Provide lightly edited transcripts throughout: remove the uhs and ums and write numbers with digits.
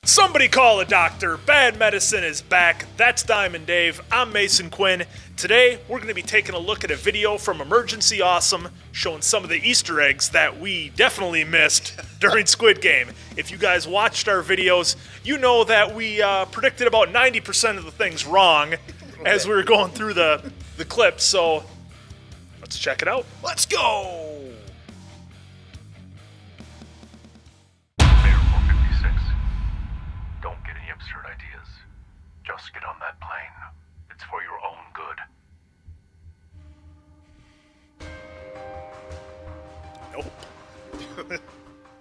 Somebody call a doctor. Bad medicine is back. That's Diamond Dave. I'm Mason Quinn. Today, we're going to be taking a look at a video from Emergency Awesome showing some of the Easter eggs that we definitely missed during Squid Game. If you guys watched our videos, you know that we predicted about 90% of the things wrong as we were going through the clips. So, let's check it out. Let's go! Just get on that plane. It's for your own good. Nope.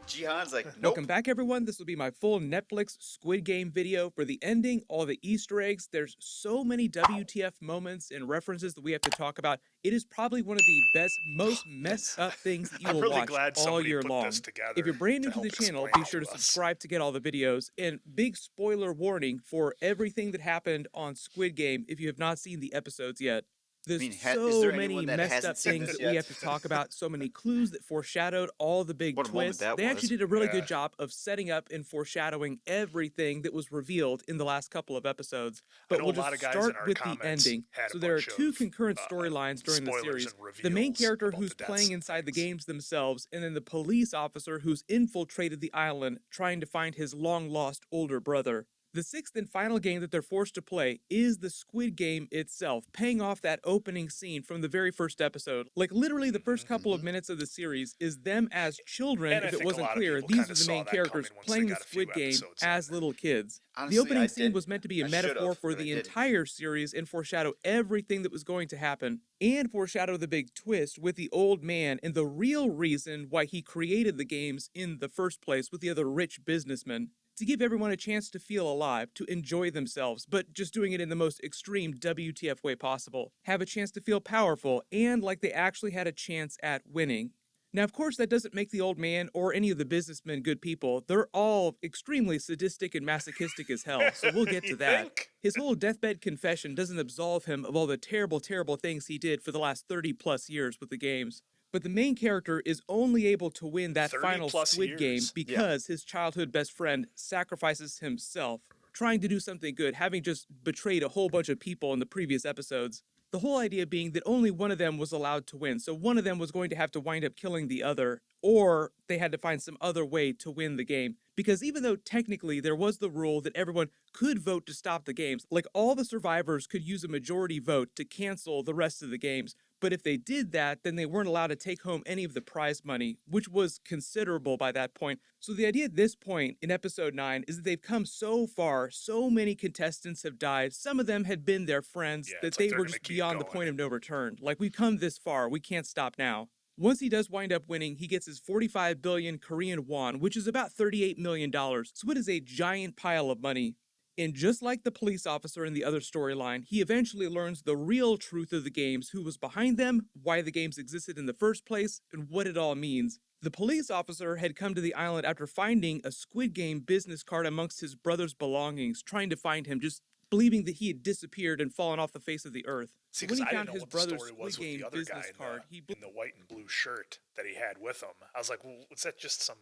Jihan's like, nope. Welcome back, everyone. This will be my full Netflix Squid Game video for the ending, all the Easter eggs. There's so many WTF moments and references that we have to talk about. It is probably one of the best, most messed up things that you will watch all year long. If you're brand new to the channel, be sure to subscribe to get all the videos. And big spoiler warning for everything that happened on Squid Game if you have not seen the episodes yet. There's so many messed up things that we have to talk about, so many clues that foreshadowed all the big twists. They actually did a really good job of setting up and foreshadowing everything that was revealed in the last couple of episodes. But we'll just start with the ending. So there are two concurrent storylines during the series. The main character who's playing inside the games themselves, and then the police officer who's infiltrated the island trying to find his long-lost older brother. The sixth and final game that they're forced to play is the Squid Game itself, paying off that opening scene from the very first episode. Like, literally the first couple of minutes of the series is them as children. If it wasn't clear, these are the main characters playing the Squid Game as little kids. Honestly, the opening scene was meant to be a metaphor for the entire series and foreshadow everything that was going to happen, and foreshadow the big twist with the old man and the real reason why he created the games in the first place with the other rich businessmen. To give everyone a chance to feel alive, to enjoy themselves, but just doing it in the most extreme WTF way possible. Have a chance to feel powerful, and like they actually had a chance at winning. Now, of course, that doesn't make the old man or any of the businessmen good people. They're all extremely sadistic and masochistic as hell, so we'll get to that. His whole deathbed confession doesn't absolve him of all the terrible, terrible things he did for the last 30 plus years with the games. But the main character is only able to win that final Squid Game because his childhood best friend sacrifices himself, trying to do something good, having just betrayed a whole bunch of people in the previous episodes. The whole idea being that only one of them was allowed to win, so one of them was going to have to wind up killing the other, or they had to find some other way to win the game. Because even though technically there was the rule that everyone could vote to stop the games, like all the survivors could use a majority vote to cancel the rest of the games, but if they did that, then they weren't allowed to take home any of the prize money, which was considerable by that point. So the idea at this point in episode 9 is that they've come so far, so many contestants have died, some of them had been their friends, that they were just beyond the point of no return. Like, we've come this far, we can't stop now. Once he does wind up winning, he gets his 45 billion Korean won, which is about $38 million, so it is a giant pile of money. And just like the police officer in the other storyline, he eventually learns the real truth of the games, who was behind them, why the games existed in the first place, and what it all means. The police officer had come to the island after finding a Squid Game business card amongst his brother's belongings, trying to find him, just believing that he had disappeared and fallen off the face of the earth. See, when he I found didn't know his what brother's the story was Squid with Game the other business guy card, in the white and blue shirt that he had with him. I was like, well, was that just some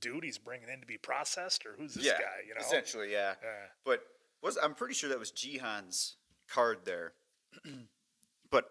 dude he's bringing in to be processed, or who's this guy? You know, essentially, yeah. But I'm pretty sure that was Jihan's card there, but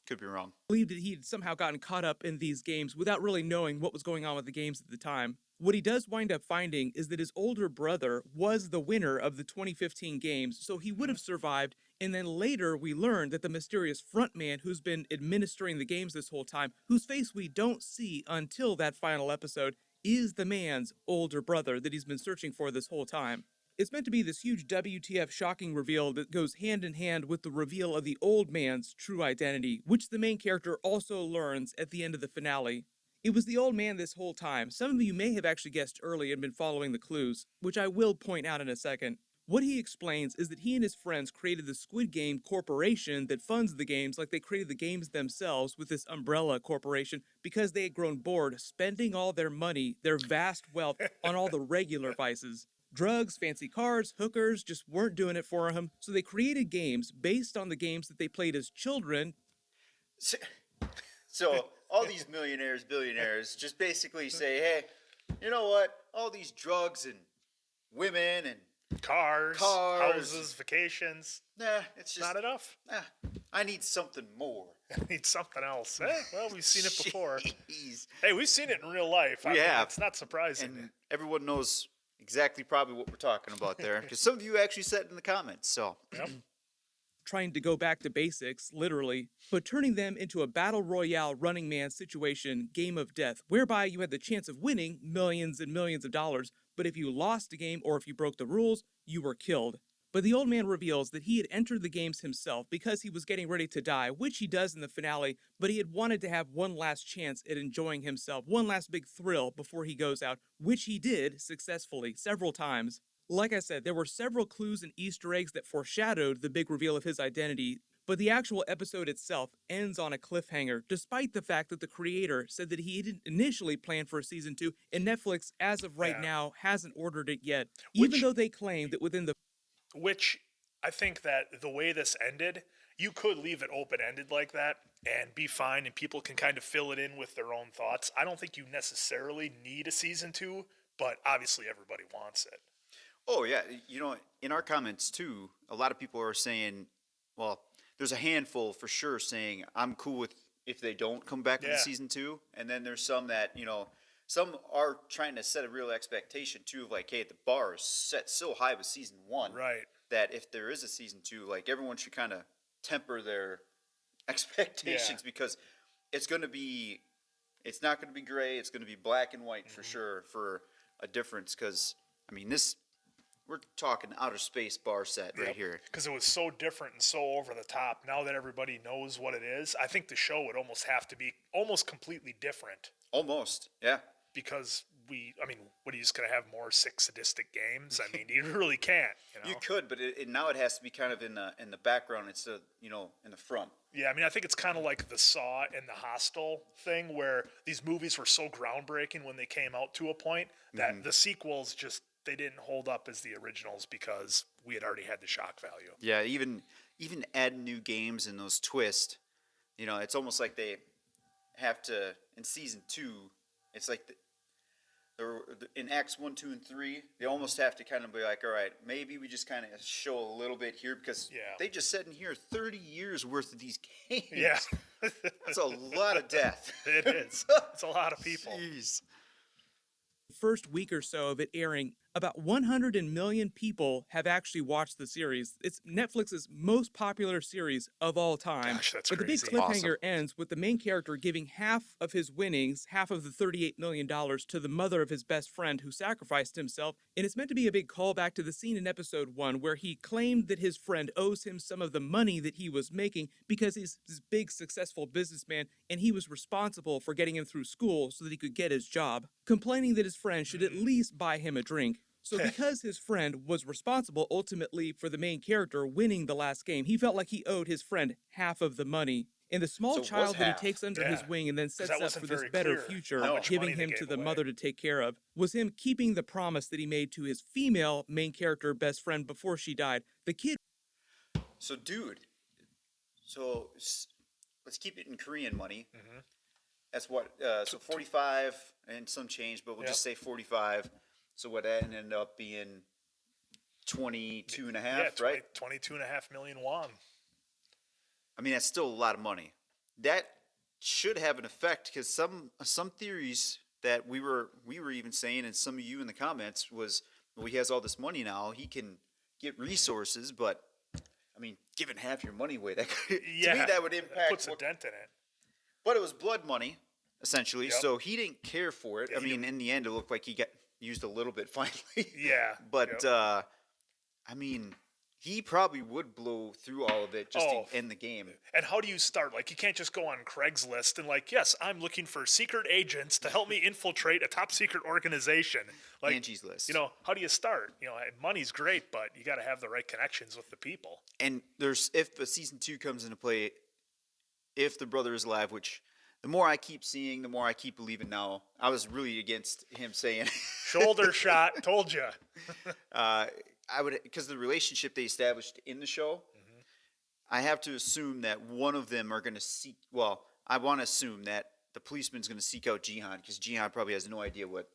could be wrong. Believed that he had somehow gotten caught up in these games without really knowing what was going on with the games at the time. What he does wind up finding is that his older brother was the winner of the 2015 games, so he would have survived, and then later we learned that the mysterious Frontman who's been administering the games this whole time, whose face we don't see until that final episode, is the man's older brother that he's been searching for this whole time. It's meant to be this huge WTF shocking reveal that goes hand in hand with the reveal of the old man's true identity, which the main character also learns at the end of the finale. It was the old man this whole time. Some of you may have actually guessed early and been following the clues, which I will point out in a second. What he explains is that he and his friends created the Squid Game Corporation that funds the games, like they created the games themselves with this umbrella corporation, because they had grown bored spending all their money, their vast wealth, on all the regular vices. Drugs, fancy cars, hookers just weren't doing it for him, so they created games based on the games that they played as children. So all these millionaires, billionaires just basically say, hey, you know what? All these drugs and women and Cars, Cars. houses, vacations. nah, it's just Not enough. I need something more. Need something else. Well, we've seen it before. Jeez. Hey, we've seen it in real life. We have. It's not surprising. And everyone knows exactly probably what we're talking about there, because some of you actually said it in the comments. So Yep. Trying to go back to basics, literally, but turning them into a battle royale running man situation game of death, whereby you had the chance of winning millions and millions of dollars, but if you lost a game or if you broke the rules, you were killed. But the old man reveals that he had entered the games himself because he was getting ready to die, which he does in the finale, but he had wanted to have one last chance at enjoying himself, one last big thrill before he goes out, which he did successfully several times. Like I said, there were several clues and Easter eggs that foreshadowed the big reveal of his identity, but the actual episode itself ends on a cliffhanger, despite the fact that the creator said that he didn't initially plan for a season 2, and Netflix, as of right now, hasn't ordered it yet, even though they claim that within the... Which I think that the way this ended, you could leave it open-ended like that and be fine, and people can kind of fill it in with their own thoughts. I don't think you necessarily need a season 2, but obviously everybody wants it. oh yeah, in our comments too, a lot of people are saying, well, there's a handful for sure saying I'm cool with if they don't come back with season 2, and then there's some that some are trying to set a real expectation too of like, hey, the bar is set so high with season 1, Right. that if there is a season 2, like everyone should kind of temper their expectations because it's not going to be gray. It's going to be black and white for sure for a difference. Because we're talking outer space bar set right here. Because it was so different and so over the top. Now that everybody knows what it is, I think the show would almost have to be almost completely different. Almost, yeah. Because what are you just going to have more sick sadistic games? You really can't. You could, but now it has to be kind of in the background instead of, in the front. Yeah, I think it's kind of like the Saw and the Hostel thing, where these movies were so groundbreaking when they came out to a point that the sequels just, they didn't hold up as the originals because we had already had the shock value. Yeah, even adding new games and those twists, it's almost like they have to, in season 2, it's like in acts 1, 2, and 3, they almost have to kind of be like, all right, maybe we just kind of show a little bit here because they just said in here 30 years worth of these games. Yeah. That's a lot of death. It is. It's a lot of people. Jeez. First week or so of it airing, about 100 million people have actually watched the series. It's Netflix's most popular series of all time. Gosh, that's but the big crazy. cliffhanger ends with the main character giving half of his winnings, half of the $38 million, to the mother of his best friend who sacrificed himself. And it's meant to be a big callback to the scene in episode 1 where he claimed that his friend owes him some of the money that he was making because he's this big, successful businessman and he was responsible for getting him through school so that he could get his job, complaining that his friend should at least buy him a drink. So because his friend was responsible ultimately for the main character winning the last game, he felt like he owed his friend half of the money. And the small child that he takes under his wing and then sets up for this better future, giving him to the mother to take care of, was him keeping the promise that he made to his female main character best friend before she died. The kid... So, dude, let's keep it in Korean money. Mm-hmm. That's what, so 45 and some change, but we'll just say 45. So what that ended up being 22 and a half, right? 22.5 million won. That's still a lot of money. That should have an effect because some theories that we were even saying, and some of you in the comments was, well, he has all this money now, he can get resources, but giving half your money away, that to me that would impact. Puts a dent in it. But it was blood money, essentially. So he didn't care for it. In the end, it looked like he got used a little bit finally. Yeah. But he probably would blow through all of it just to end the game. And how do you start? You can't just go on Craigslist and yes, I'm looking for secret agents to help me infiltrate a top secret organization. Angie's List. How do you start? Money's great, but you got to have the right connections with the people. And if a season 2 comes into play, if the brother is alive, which the more I keep seeing, the more I keep believing now. I was really against him saying shoulder shot. Told you. I would, because the relationship they established in the show, I have to assume that one of them are going to seek. Well, I want to assume that the policeman's going to seek out Jihan because Jihan probably has no idea what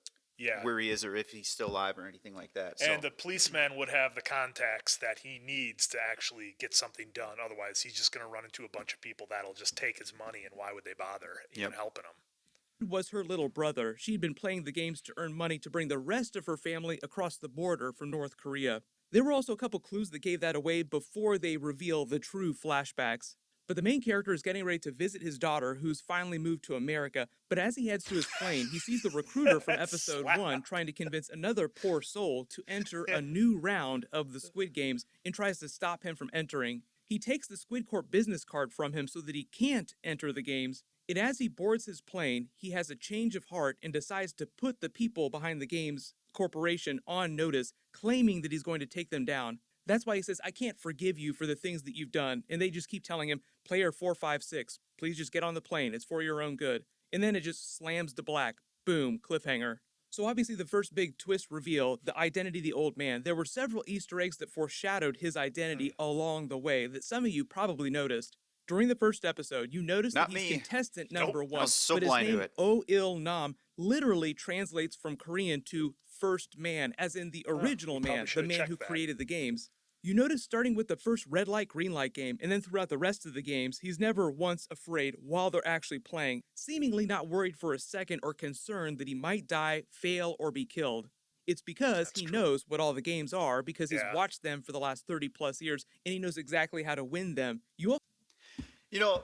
where he is or if he's still alive or anything like that. And the policeman would have the contacts that he needs to actually get something done. Otherwise, he's just going to run into a bunch of people that'll just take his money, and why would they bother even helping him? Was her little brother. She'd been playing the games to earn money to bring the rest of her family across the border from North Korea. There were also a couple clues that gave that away before they reveal the true flashbacks. But the main character is getting ready to visit his daughter, who's finally moved to America. But as he heads to his plane, he sees the recruiter from episode 1 trying to convince another poor soul to enter a new round of the Squid Games and tries to stop him from entering. He takes the Squid Corp business card from him so that he can't enter the games. And as he boards his plane, he has a change of heart and decides to put the people behind the games corporation on notice, claiming that he's going to take them down. That's why he says, I can't forgive you for the things that you've done. And they just keep telling him, player 456, please just get on the plane. It's for your own good. And then it just slams to black. Boom, cliffhanger. So obviously the first big twist reveal, the identity of the old man. There were several Easter eggs that foreshadowed his identity along the way that some of you probably noticed. During the first episode, you noticed that he's contestant number 1. I was so but his blind name, to it. Oh-Il Nam, literally translates from Korean to first man, as in the original man, the man who created the games. You notice starting with the first red light, green light game, and then throughout the rest of the games, he's never once afraid while they're actually playing, seemingly not worried for a second or concerned that he might die, fail, or be killed. It's because he knows what all the games are, because he's watched them for the last 30 plus years, and he knows exactly how to win them. You know,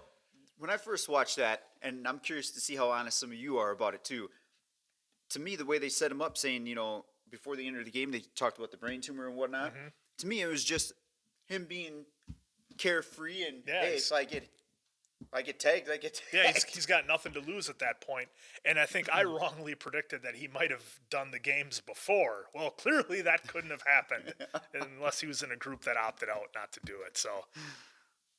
when I first watched that, and I'm curious to see how honest some of you are about it too, to me, the way they set him up, saying, you know, before they entered the game, they talked about the brain tumor and whatnot. Mm-hmm. To me, it was just him being carefree and, hey, if I get tagged, I get tagged. Yeah, he's got nothing to lose at that point. And I think I wrongly predicted that he might have done the games before. Well, clearly that couldn't have happened unless he was in a group that opted out not to do it. So,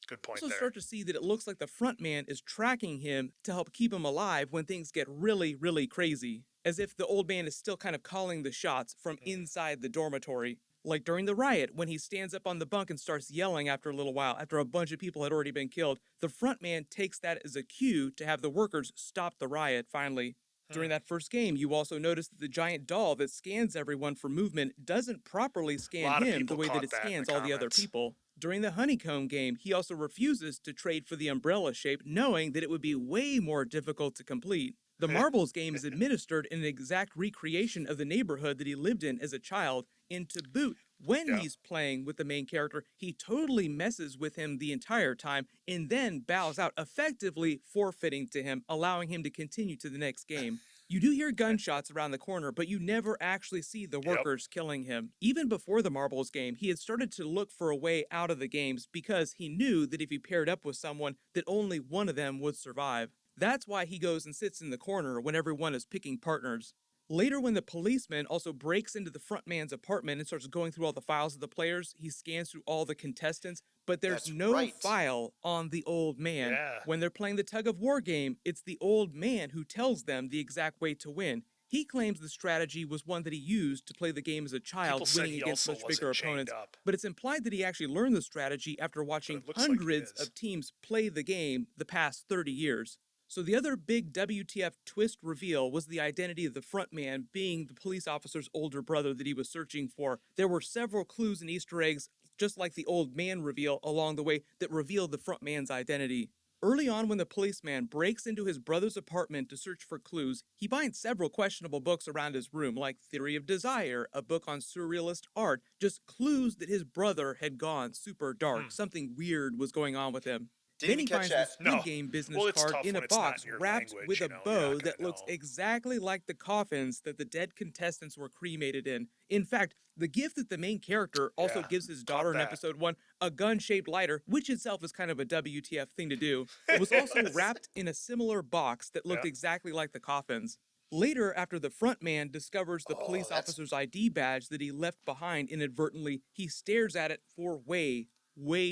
good point there. You also start to see that it looks like the Frontman is tracking him to help keep him alive when things get really, really crazy. As if the old man is still kind of calling the shots from inside the dormitory. Like during the riot, when he stands up on the bunk and starts yelling after a little while, after a bunch of people had already been killed, the front man takes that as a cue to have the workers stop the riot, finally. During that first game, you also notice that the giant doll that scans everyone for movement doesn't properly scan him the way that it scans all the other people. During the honeycomb game, he also refuses to trade for the umbrella shape, knowing that it would be way more difficult to complete. The marbles game is administered in an exact recreation of the neighborhood that he lived in as a child, and to boot, when he's playing with the main character, he totally messes with him the entire time and then bows out, effectively forfeiting to him, allowing him to continue to the next game. You do hear gunshots around the corner, but you never actually see the workers killing him. Even before the marbles game, he had started to look for a way out of the games because he knew that if he paired up with someone, that only one of them would survive. That's why he goes and sits in the corner when everyone is picking partners. Later, when the policeman also breaks into the front man's apartment and starts going through all the files of the players, he scans through all the contestants, but there's no file on the old man. Yeah. When they're playing the tug-of-war game, it's the old man who tells them the exact way to win. He claims the strategy was one that he used to play the game as a child, winning against much bigger opponents. But it's implied that he actually learned the strategy after watching hundreds of teams play the game the past 30 years. So the other big WTF twist reveal was the identity of the front man being the police officer's older brother that he was searching for. There were several clues and Easter eggs, just like the old man reveal along the way, that revealed the front man's identity. Early on, when the policeman breaks into his brother's apartment to search for clues, he finds several questionable books around his room, like Theory of Desire, a book on surrealist art, just clues that his brother had gone super dark. Something weird was going on with him. Then he finds the Squid Game business card in a box wrapped with a bow that looks exactly like the coffins that the dead contestants were cremated in. In fact, the gift that the main character also gives his daughter in episode 1, a gun-shaped lighter, which itself is kind of a WTF thing to do, was also wrapped in a similar box that looked exactly like the coffins. Later, after the front man discovers the police officer's ID badge that he left behind inadvertently, he stares at it for way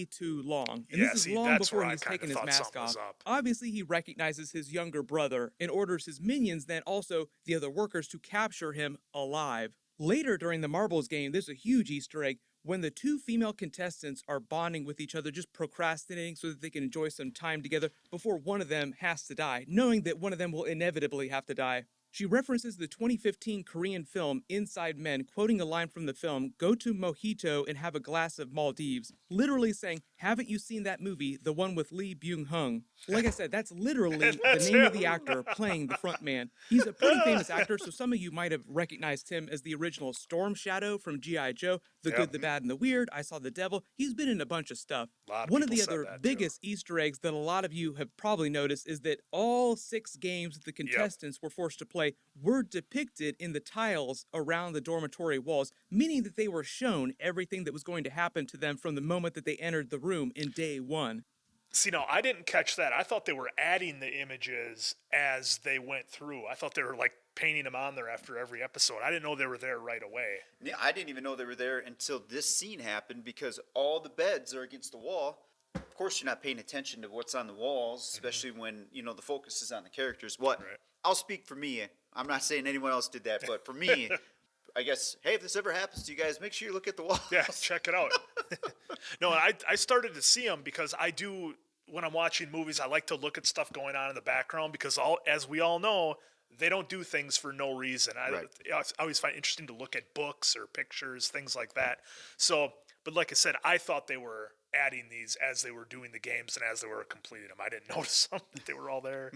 too long. And this is long before he's taken his mask off. Obviously, he recognizes his younger brother and orders his minions, then also the other workers, to capture him alive. Later, during the marbles game, there's a huge Easter egg when the two female contestants are bonding with each other, just procrastinating so that they can enjoy some time together before one of them has to die, knowing that one of them will inevitably have to die. She references the 2015 Korean film Inside Men, quoting a line from the film, "Go to Mojito and have a glass of Maldives," literally saying, "Haven't you seen that movie, the one with Lee Byung-Hung?" Like I said, that's literally the That's name of him. the actor playing the Frontman. He's a pretty famous actor, so some of you might have recognized him as the original Storm Shadow from G.I. Joe, The Yep. Good, the Bad, and the Weird, I Saw the Devil. He's been in a bunch of stuff. A lot of One of people the said other that, too. biggest Easter eggs that a lot of you have probably noticed is that all 6 games that the contestants were forced to play were depicted in the tiles around the dormitory walls, meaning that they were shown everything that was going to happen to them from the moment that they entered the room in day 1. See, no, I didn't catch that. I thought they were adding the images as they went through. I thought they were like painting them on there after every episode. I didn't know they were there right away. Yeah, I didn't even know they were there until this scene happened because all the beds are against the wall. Of course, you're not paying attention to what's on the walls, especially when, the focus is on the characters. Right. I'll speak for me. I'm not saying anyone else did that, but for me, I guess, hey, if this ever happens to you guys, make sure you look at the walls. Yeah, check it out. No, I started to see them because I do, when I'm watching movies, I like to look at stuff going on in the background because, as we all know, they don't do things for no reason. I always find it interesting to look at books or pictures, things like that. So, but like I said, I thought they were adding these as they were doing the games and as they were completing them. I didn't notice them, that they were all there.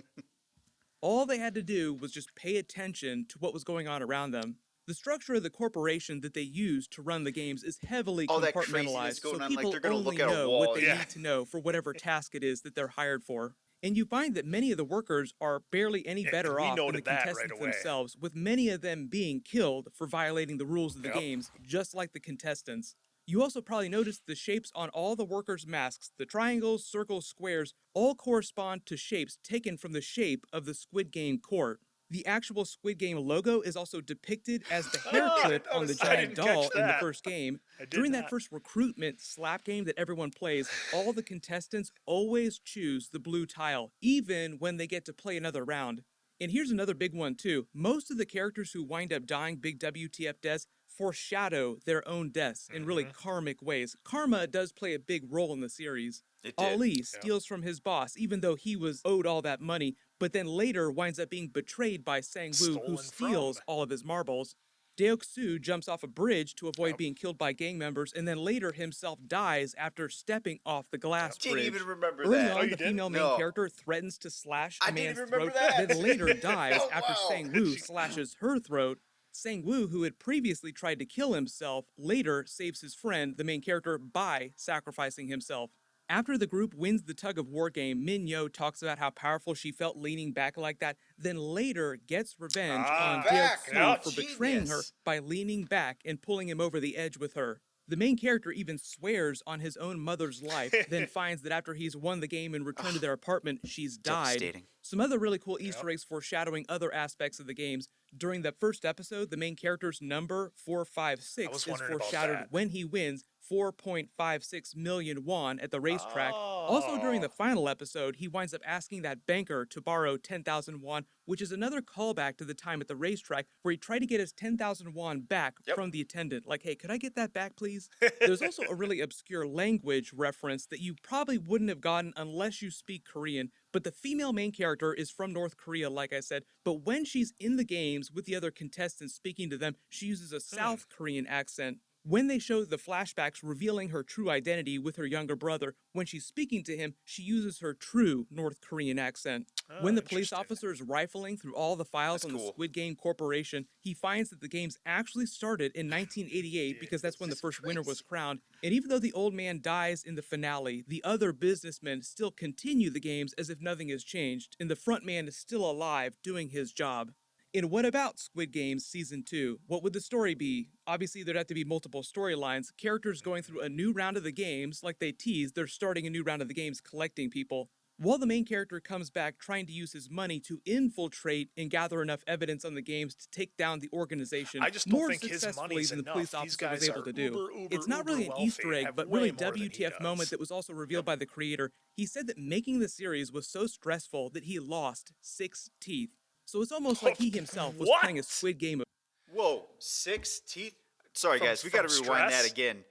All they had to do was just pay attention to what was going on around them. The structure of the corporation that they use to run the games is heavily compartmentalized, so people only know what they need to know for whatever task it is that they're hired for. And you find that many of the workers are barely any better off than the contestants themselves, with many of them being killed for violating the rules of the games, just like the contestants. You also probably noticed the shapes on all the workers' masks, the triangles, circles, squares, all correspond to shapes taken from the shape of the Squid Game court. The actual Squid Game logo is also depicted as the hair clip on the giant doll in the first game. During that first recruitment slap game that everyone plays, all the contestants always choose the blue tile, even when they get to play another round. And here's another big one too. Most of the characters who wind up dying big WTF deaths foreshadow their own deaths in really karmic ways. Karma does play a big role in the series. Ali steals from his boss, even though he was owed all that money, but then later winds up being betrayed by Sang-woo, who steals all of his marbles. Deok-soo jumps off a bridge to avoid being killed by gang members, and then later himself dies after stepping off the glass bridge. Didn't even remember Early that. on, the female main character threatens to slash a man's throat, then later dies after Sang-woo slashes her throat. Sang-woo, who had previously tried to kill himself, later saves his friend, the main character, by sacrificing himself. After the group wins the tug-of-war game, Min-yo talks about how powerful she felt leaning back like that, then later gets revenge on Deok-soo for betraying her by leaning back and pulling him over the edge with her. The main character even swears on his own mother's life, then finds that after he's won the game and returned to their apartment, she's died. Some other really cool Easter eggs foreshadowing other aspects of the games. During that first episode, the main character's number 456 is foreshadowed when he wins 4.56 million won at the racetrack. Also during the final episode, he winds up asking that banker to borrow 10,000 won, which is another callback to the time at the racetrack where he tried to get his 10,000 won back from the attendant. Like, hey, could I get that back, please? There's also a really obscure language reference that you probably wouldn't have gotten unless you speak Korean, but the female main character is from North Korea, like I said, but when she's in the games with the other contestants speaking to them, she uses a South Korean accent. When they show the flashbacks revealing her true identity with her younger brother, when she's speaking to him, she uses her true North Korean accent. When the police officer is rifling through all the files on the Squid Game Corporation, he finds that the games actually started in 1988 because that's when the first winner was crowned. And even though the old man dies in the finale, the other businessmen still continue the games as if nothing has changed, and the front man is still alive doing his job. And what about Squid Games Season 2? What would the story be? Obviously, there'd have to be multiple storylines, characters going through a new round of the games, like they teased, they're starting a new round of the games collecting people. While the main character comes back trying to use his money to infiltrate and gather enough evidence on the games to take down the organization, I just don't more think his successfully money's than the enough. police These officer was guys able are to do. It's not really an wealthy, Easter egg, have but way really more than he WTF moment does. that was also revealed by the creator. He said that making the series was so stressful that he lost 6 teeth. So it's almost like he himself was playing a Squid Game. Whoa, 6 teeth? Sorry, guys, we got to rewind that again.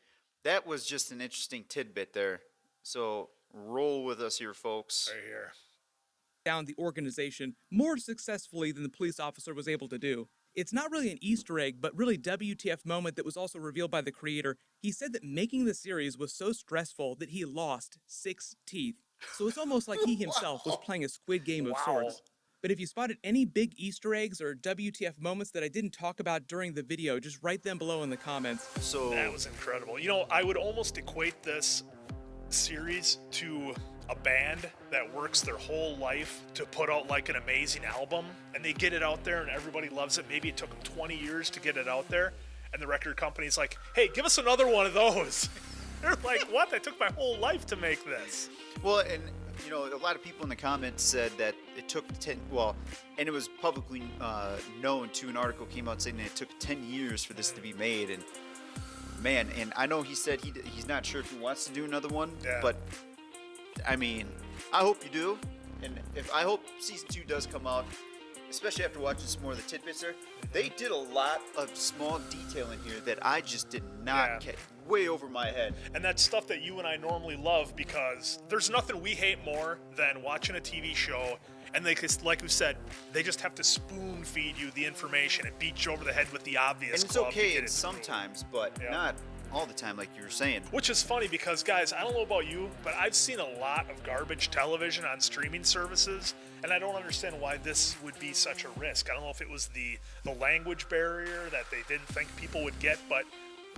That was just an interesting tidbit there. So roll with us here, folks. Right here. down the organization more successfully than the police officer was able to do. It's not really an Easter egg, but really WTF moment that was also revealed by the creator. He said that making the series was so stressful that he lost 6 teeth. So it's almost like he himself was playing a Squid Game of sorts. But if you spotted any big Easter eggs or WTF moments that I didn't talk about during the video, just write them below in the comments. So that was incredible. You know, I would almost equate this series to a band that works their whole life to put out like an amazing album, and they get it out there and everybody loves it. Maybe it took them 20 years to get it out there, and the record company's like, hey, give us another one of those. They're like, what? That took my whole life to make this. Well, and you know, a lot of people in the comments said that it took and it was publicly known too. An article came out saying that it took 10 years for this to be made, and man, and I know he said he's not sure if he wants to do another one, but I mean, I hope you do, and I hope season 2 does come out, especially after watching some more of the tidbits there. They did a lot of small detail in here that I just did not catch. Way over my head. And that's stuff that you and I normally love, because there's nothing we hate more than watching a TV show and they, like we said, they just have to spoon feed you the information and beat you over the head with the obvious. And it's okay sometimes, but not all the time, like you were saying. Which is funny because, guys, I don't know about you, but I've seen a lot of garbage television on streaming services, and I don't understand why this would be such a risk. I don't know if it was the language barrier that they didn't think people would get, but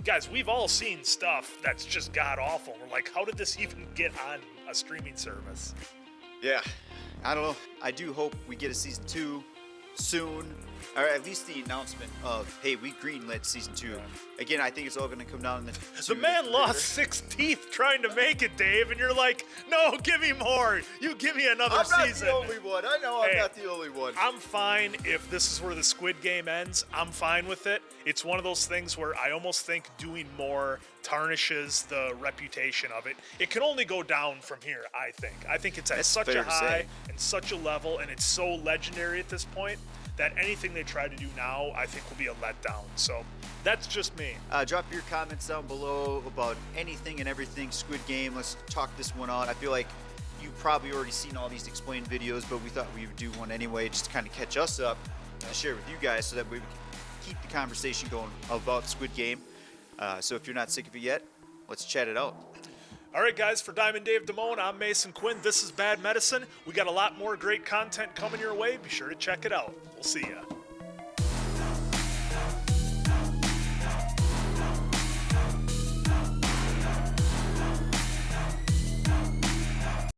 guys, we've all seen stuff that's just god-awful. We're like, how did this even get on a streaming service? Yeah, I don't know. I do hope we get a season 2 soon, or at least the announcement of, hey, we greenlit season 2. Again, I think it's all going to come down to the man lost 6 teeth trying to make it, Dave, and you're like, no, give me more. You give me another season. I'm not the only one. I know I'm not the only one. I'm fine if this is where the Squid Game ends. I'm fine with it. It's one of those things where I almost think doing more tarnishes the reputation of it. It can only go down from here, I think. I think it's at such a high and such a level, and it's so legendary at this point that anything they try to do now, I think, will be a letdown. So that's just me. Drop your comments down below about anything and everything Squid Game. Let's talk this one out. I feel like you've probably already seen all these explained videos, but we thought we would do one anyway just to kind of catch us up and share with you guys so that we can keep the conversation going about Squid Game. So if you're not sick of it yet, let's chat it out. All right, guys, for Diamond Dave Damone, I'm Mason Quinn. This is Bad Medicine. We got a lot more great content coming your way. Be sure to check it out. We'll see ya.